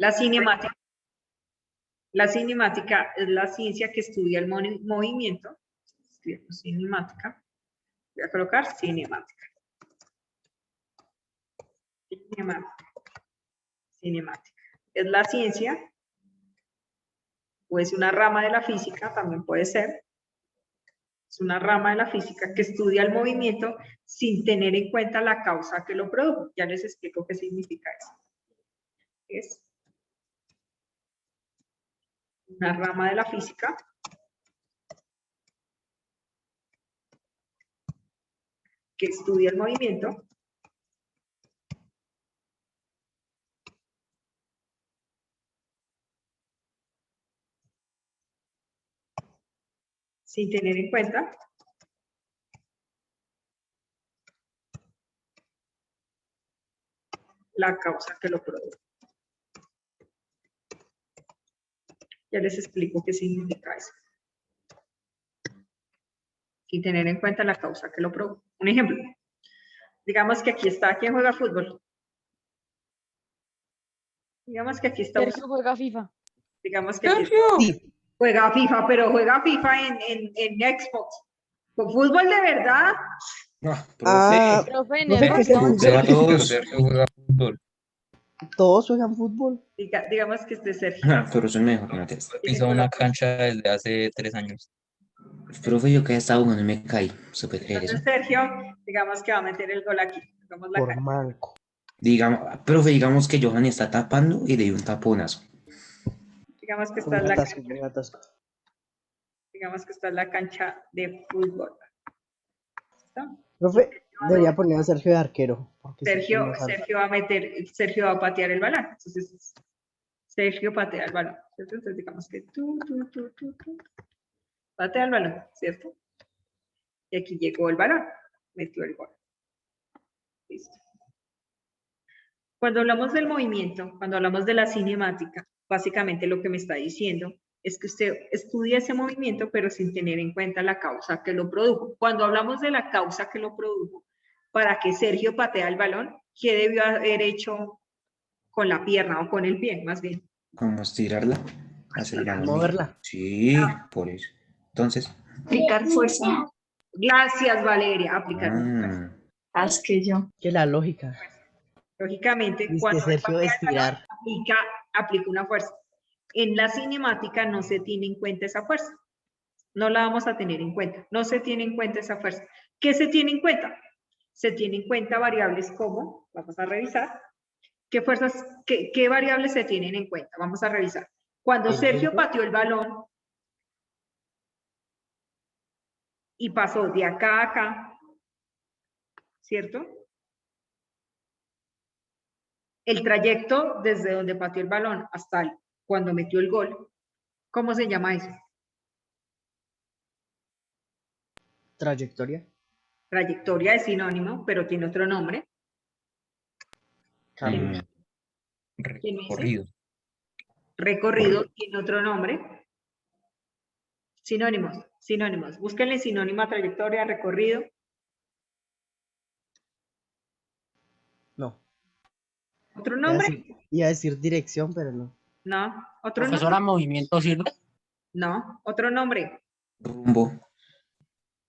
La cinemática. La cinemática es la ciencia que estudia el movimiento. Escribimos cinemática. Voy a colocar cinemática. Cinemática. Es la ciencia, o es una rama de la física, también puede ser. Es una rama de la física que estudia el movimiento sin tener en cuenta la causa que lo produjo. Ya les explico qué significa eso. Es una rama de la física que estudia el movimiento sin tener en cuenta la causa que lo produjo. Ya les explico qué significa eso. Sin tener en cuenta la causa que lo produjo. Un ejemplo. Digamos que aquí está, ¿quién juega fútbol? Digamos que aquí está. Sergio juega FIFA. Digamos que aquí está, juega FIFA, pero juega FIFA en Xbox. ¿Con fútbol de verdad? Profe, en profe, ¿qué es el Everton. fútbol? Sergio juega fútbol. Todos juegan fútbol. Digamos que este Sergio. Pero soy mejor, no te... Hizo una cancha desde hace 3 años. Profe, yo que estaba jugando y me caí. ¿Se puede creer eso? Entonces Sergio, digamos que va a meter el gol aquí. Digamos la Por cancha. manco. Profe, digamos que Johan está tapando y le dio un taponazo. Digamos que Con está un la atasco, cancha. un atasco. Digamos que está en la cancha de fútbol. ¿Listo? Profe, debería poner a Sergio de arquero. porque Sergio, siempre nos salva. Sergio va a patear el balón. Entonces, Sergio patea el balón, ¿cierto? Entonces, digamos que tú, patea el balón, ¿cierto? Y aquí llegó el balón, metió el gol. Listo. Cuando hablamos del movimiento, cuando hablamos de la cinemática, básicamente lo que me está diciendo es que usted estudia ese movimiento, pero sin tener en cuenta la causa que lo produjo. Cuando hablamos de la causa que lo produjo, para que Sergio patea el balón, ¿qué debió haber hecho con la pierna o con el pie, más bien? ¿Cómo estirarla? Acelerarla. Moverla. Sí, por eso. Entonces. Aplicar fuerza. Gracias, Valeria. Aplicar fuerza. Haz que yo. Que la lógica. Lógicamente, Dice cuando Sergio patea el balón, estirar. aplica una fuerza. En la cinemática no se tiene en cuenta esa fuerza. No la vamos a tener en cuenta. No se tiene en cuenta esa fuerza. ¿Qué se tiene en cuenta? Se tiene en cuenta variables como, vamos a revisar, ¿qué fuerzas, qué variables se tienen en cuenta? Vamos a revisar. Cuando Sergio pateó el balón y pasó de acá a acá, ¿cierto? El trayecto desde donde pateó el balón hasta cuando metió el gol, ¿cómo se llama eso? Trayectoria. Trayectoria es sinónimo, pero tiene otro nombre. Camino. Recorrido. Recorrido tiene otro nombre. Sinónimos, sinónimos. Búsquenle sinónimo a trayectoria, recorrido. No. ¿Otro nombre? Iba a decir dirección, pero no. No. ¿Otro Profesora, nombre? movimiento sirve. No. ¿Otro nombre? Rumbo.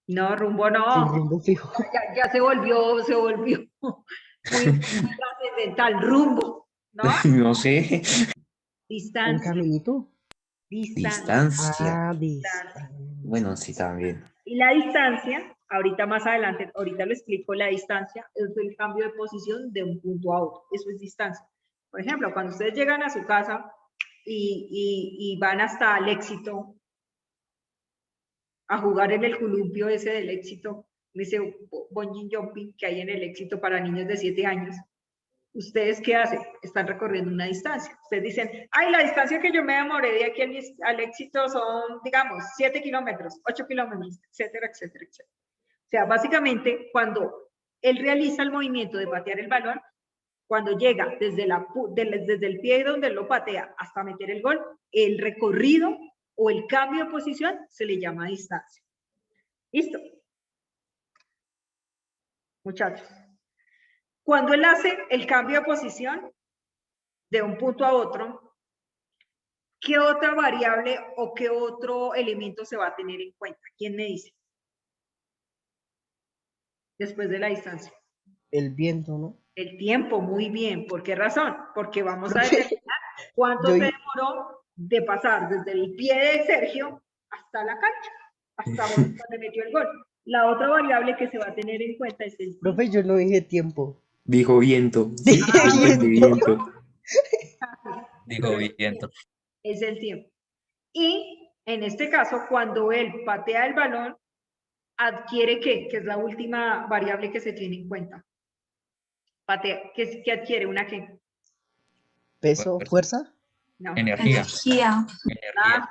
No, rumbo Sin no. rumbo fijo. Ya se volvió muy trascendental. Rumbo, ¿no? No sé. ¿Un Distancia. caminito? Distancia. Ah, distancia. Bueno, sí, también. Y la distancia, ahorita más adelante, ahorita lo explico, la distancia es el cambio de posición de un punto a otro. Eso es distancia. Por ejemplo, cuando ustedes llegan a su casa y van hasta el Éxito a jugar en el columpio ese del Éxito, ese bungee jumping que hay en el Éxito para niños de 7 años, ¿ustedes qué hacen? Están recorriendo una distancia. Ustedes dicen, ay, la distancia que yo me demoré de aquí al Éxito son, digamos, 7 kilómetros, 8 kilómetros, etcétera, etcétera, etcétera. O sea, básicamente, cuando él realiza el movimiento de patear el balón, cuando llega desde el pie donde lo patea hasta meter el gol, el recorrido o el cambio de posición se le llama distancia. ¿Listo? Muchachos. Cuando él hace el cambio de posición, de un punto a otro, ¿qué otra variable o qué otro elemento se va a tener en cuenta? ¿Quién me dice? Después de la distancia. El viento, ¿no? El tiempo, muy bien. ¿Por qué razón? Porque vamos a Profe, determinar cuánto yo- se demoró de pasar desde el pie de Sergio hasta la cancha, hasta donde metió el gol. La otra variable que se va a tener en cuenta es el Profe, yo no dije tiempo. Dijo viento. Sí, Dije entendí viento. viento. Dijo pero viento. es el tiempo. Y en este caso, cuando él patea el balón, adquiere ¿qué? Que es la última variable que se tiene en cuenta. Patea, ¿qué adquiere? ¿Una qué? Peso, fuerza, No. Energía. Energía. Energía.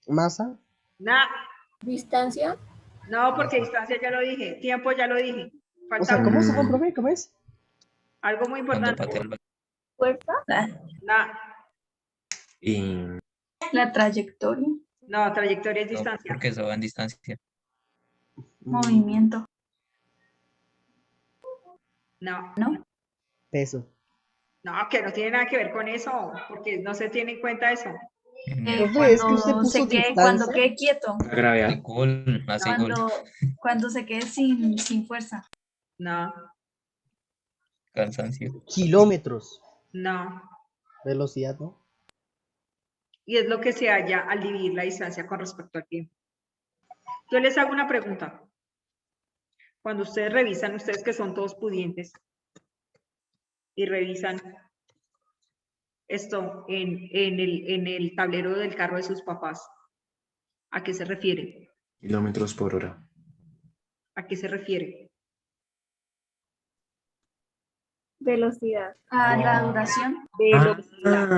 masa. Nada. Distancia. No, porque distancia ya lo dije, tiempo ya lo dije. O Falta sea, ¿cómo se llama, Mm, profe? ¿Cómo es? algo muy Cuando importante. patea el balón. Fuerza. La, y La trayectoria. no, trayectoria es No, distancia. porque eso va en distancia. Movimiento. No, ¿No? Peso. no, que no tiene nada que ver con eso, porque no se tiene en cuenta eso. Profe, es que usted puso Cuando distancia. quede quieto. la gravedad. Hace gol, hace gol. Cuando se quede sin fuerza. No, Cansancio. Kilómetros. no. Velocidad, ¿no? Y es lo que se halla al dividir la distancia con respecto al tiempo. Yo les hago una pregunta. Cuando ustedes revisan, ustedes que son todos pudientes, y revisan esto en el tablero del carro de sus papás, ¿a qué se refiere? Kilómetros por hora. ¿A qué se refiere? Velocidad. A la duración. Velocidad.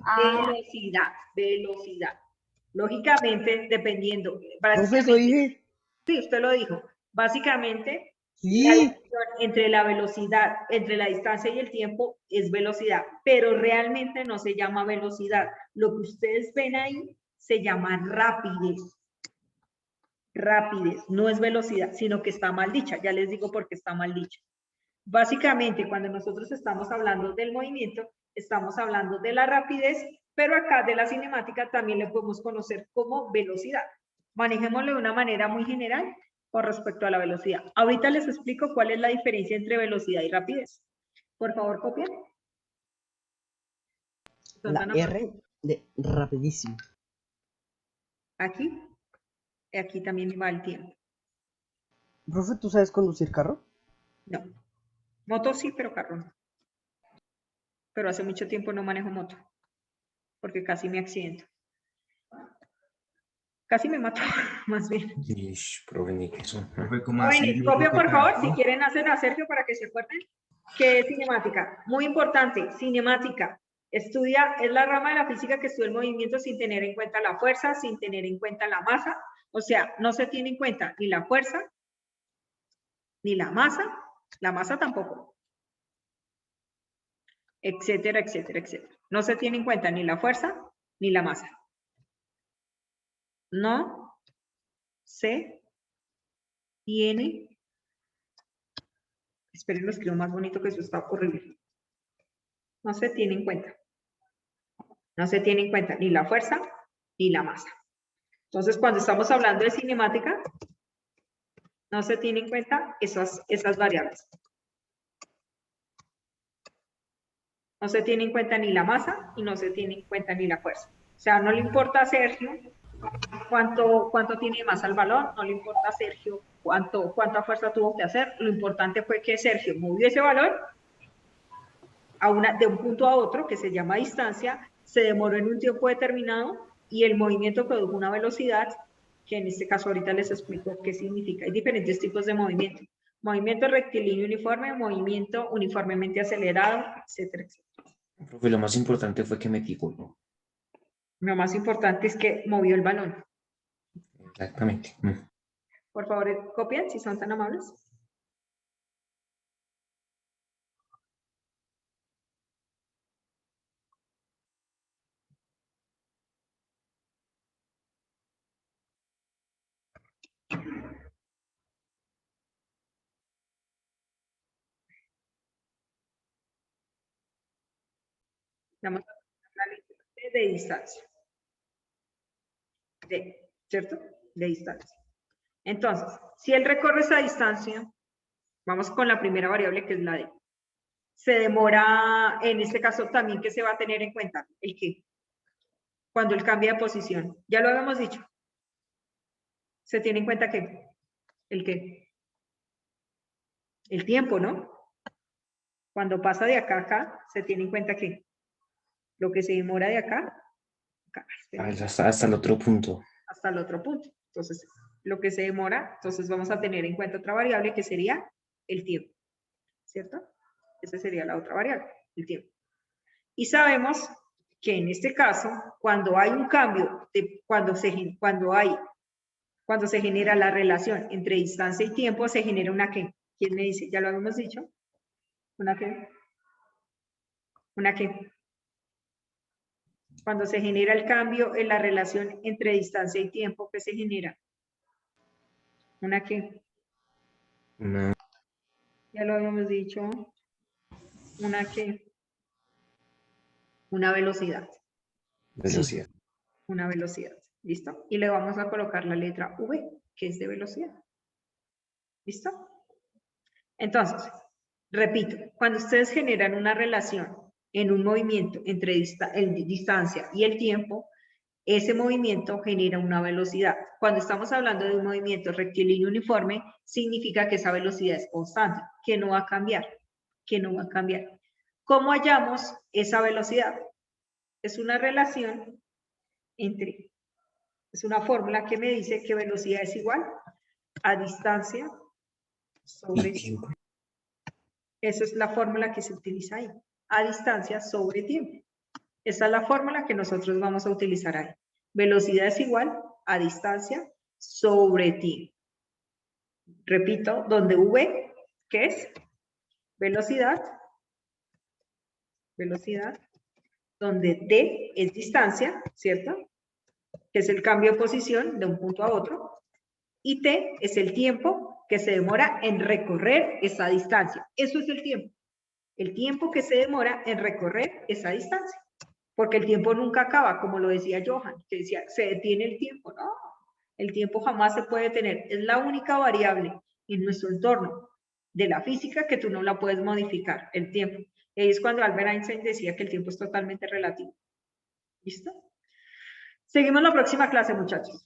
Ah, Velocidad. Lógicamente, dependiendo, Profe, eso dije. sí, usted lo dijo, básicamente la Sí. división entre la velocidad, entre la distancia y el tiempo es velocidad, pero realmente no se llama velocidad. Lo que ustedes ven ahí se llama rapidez. Rapidez, no es velocidad, sino que está mal dicha. Ya les digo por qué está mal dicha. Básicamente, cuando nosotros estamos hablando del movimiento, estamos hablando de la rapidez, pero acá de la cinemática también le podemos conocer como velocidad. Manejémoslo de una manera muy general con respecto a la velocidad. Ahorita les explico cuál es la diferencia entre velocidad y rapidez. Por favor, copien. La R de rapidísimo. Aquí también va el tiempo. Profe, ¿tú sabes conducir carro? No. Moto sí, pero carro no. Pero hace mucho tiempo no manejo moto, porque casi me accidento. Casi me mato, más bien. ish, profe, ni que eso. Jóvenes, copia por favor, si quieren hacer a Sergio para que se acuerden que es cinemática. Muy importante, cinemática. Estudia, es la rama de la física que estudia el movimiento sin tener en cuenta la fuerza, sin tener en cuenta la masa. O sea, no se tiene en cuenta ni la fuerza, ni la masa tampoco, etcétera, etcétera, etcétera. No se tiene en cuenta ni la fuerza, ni la masa. No se tiene, esperen, lo escribo más bonito que eso está horrible. No se tiene en cuenta. No se tiene en cuenta ni la fuerza ni la masa. Entonces, cuando estamos hablando de cinemática, no se tiene en cuenta esas variables. No se tiene en cuenta ni la masa y no se tiene en cuenta ni la fuerza. O sea, no le importa a Sergio cuánto tiene de masa el balón, no le importa a Sergio cuánta fuerza tuvo que hacer. Lo importante fue que Sergio movió ese balón de un punto a otro, que se llama distancia, se demoró en un tiempo determinado y el movimiento produjo una velocidad, que en este caso ahorita les explico qué significa. Hay diferentes tipos de movimiento. Movimiento rectilíneo uniforme, movimiento uniformemente acelerado, etcétera, etcétera. Profe, lo más importante fue que metí gol, ¿no? Lo más importante es que movió el balón. Exactamente. Por favor, copien si son tan amables. Vamos a la letra D de distancia. D, ¿cierto? De distancia. Entonces, si él recorre esa distancia, vamos con la primera variable que es la D. Se demora, en este caso también, ¿qué se va a tener en cuenta? ¿El qué? Cuando él cambia de posición. Ya lo habíamos dicho. Se tiene en cuenta que, ¿el qué? El tiempo, ¿no? Cuando pasa de acá a acá, se tiene en cuenta que lo que se demora de acá, Hasta el otro punto. hasta el otro punto. Entonces, lo que se demora, entonces vamos a tener en cuenta otra variable que sería el tiempo, ¿cierto? Esa sería la otra variable, el tiempo. Y sabemos que en este caso, cuando hay un cambio, cuando se genera la relación entre distancia y tiempo, se genera una ¿qué? ¿Quién me dice? ¿Ya lo habíamos dicho? ¿Una qué? ¿Una qué? Cuando se genera el cambio en la relación entre distancia y tiempo, ¿qué se genera? ¿Una qué? Una Ya lo habíamos dicho. ¿Una qué? Una velocidad. velocidad. Una velocidad. ¿Listo? Y le vamos a colocar la letra V, que es de velocidad. ¿Listo? Entonces, repito, cuando ustedes generan una relación en un movimiento entre distancia y el tiempo, ese movimiento genera una velocidad. Cuando estamos hablando de un movimiento rectilíneo uniforme, significa que esa velocidad es constante, que no va a cambiar, que no va a cambiar. ¿Cómo hallamos esa velocidad? Es una relación entre, es una fórmula que me dice que velocidad es igual a distancia sobre tiempo. Esa es la fórmula que se utiliza ahí, a distancia sobre tiempo. Esa es la fórmula que nosotros vamos a utilizar ahí. Velocidad es igual a distancia sobre tiempo. Repito, donde V, ¿qué es? Velocidad, donde D es distancia, ¿cierto? Que es el cambio de posición de un punto a otro, y T es el tiempo que se demora en recorrer esa distancia. Eso es el tiempo que se demora en recorrer esa distancia. Porque el tiempo nunca acaba, como lo decía Johan, que decía, se detiene el tiempo. No, el tiempo jamás se puede detener. Es la única variable en nuestro entorno de la física que tú no la puedes modificar, el tiempo. Y ahí es cuando Albert Einstein decía que el tiempo es totalmente relativo. ¿Listo? Seguimos la próxima clase, muchachos.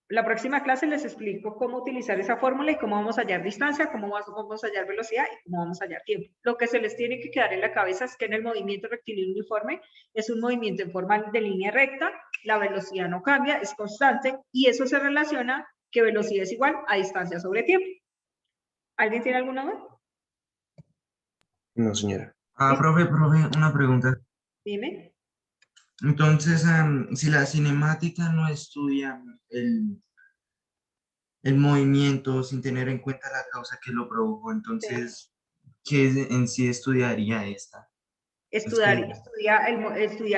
La próxima clase les explico cómo utilizar esa fórmula y cómo vamos a hallar distancia, cómo vamos a hallar velocidad y cómo vamos a hallar tiempo. Lo que se les tiene que quedar en la cabeza es que en el movimiento rectilíneo uniforme es un movimiento en forma de línea recta, la velocidad no cambia, es constante y eso se relaciona que velocidad es igual a distancia sobre tiempo. ¿Alguien tiene alguna duda? No, señora. Profe, una pregunta. Dime. Entonces, si la cinemática no estudia el movimiento sin tener en cuenta la causa que lo produjo, entonces, ¿qué en sí estudiaría esta? Estudia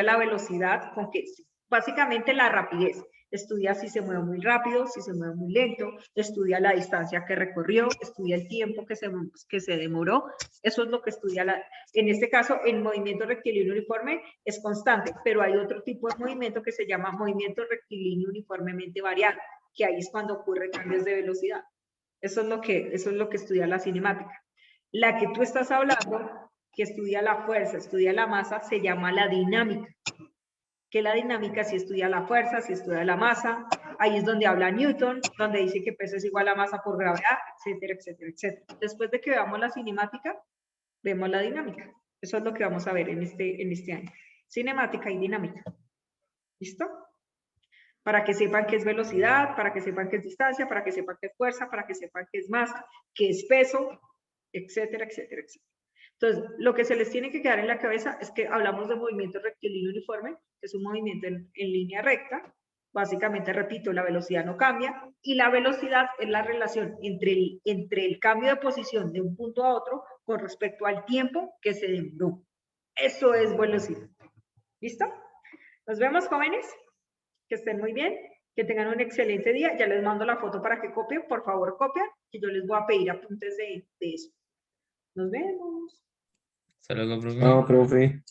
la velocidad, con que básicamente la rapidez. Estudia si se mueve muy rápido, si se mueve muy lento, estudia la distancia que recorrió, estudia el tiempo que se demoró. Eso es lo que estudia. En este caso, el movimiento rectilíneo uniforme es constante, pero hay otro tipo de movimiento que se llama movimiento rectilíneo uniformemente variable, que ahí es cuando ocurren cambios de velocidad. Eso es lo que estudia la cinemática. La que tú estás hablando, que estudia la fuerza, estudia la masa, se llama la dinámica. Que la dinámica sí estudia la fuerza, sí estudia la masa, ahí es donde habla Newton, donde dice que peso es igual a masa por gravedad, etcétera, etcétera, etcétera. Después de que veamos la cinemática, vemos la dinámica. Eso es lo que vamos a ver en este año. Cinemática y dinámica. ¿Listo? Para que sepan qué es velocidad, para que sepan qué es distancia, para que sepan qué es fuerza, para que sepan qué es masa, qué es peso, etcétera, etcétera, etcétera. Entonces, lo que se les tiene que quedar en la cabeza es que hablamos de movimiento rectilíneo uniforme, que es un movimiento en línea recta. Básicamente, repito, la velocidad no cambia y la velocidad es la relación entre el cambio de posición de un punto a otro con respecto al tiempo que se demoró. Eso es velocidad. ¿Listo? Nos vemos, jóvenes. Que estén muy bien. Que tengan un excelente día. Ya les mando la foto para que copien. Por favor, copian, que yo les voy a pedir apuntes de eso. Nos vemos. Hasta luego, profe. No, profe.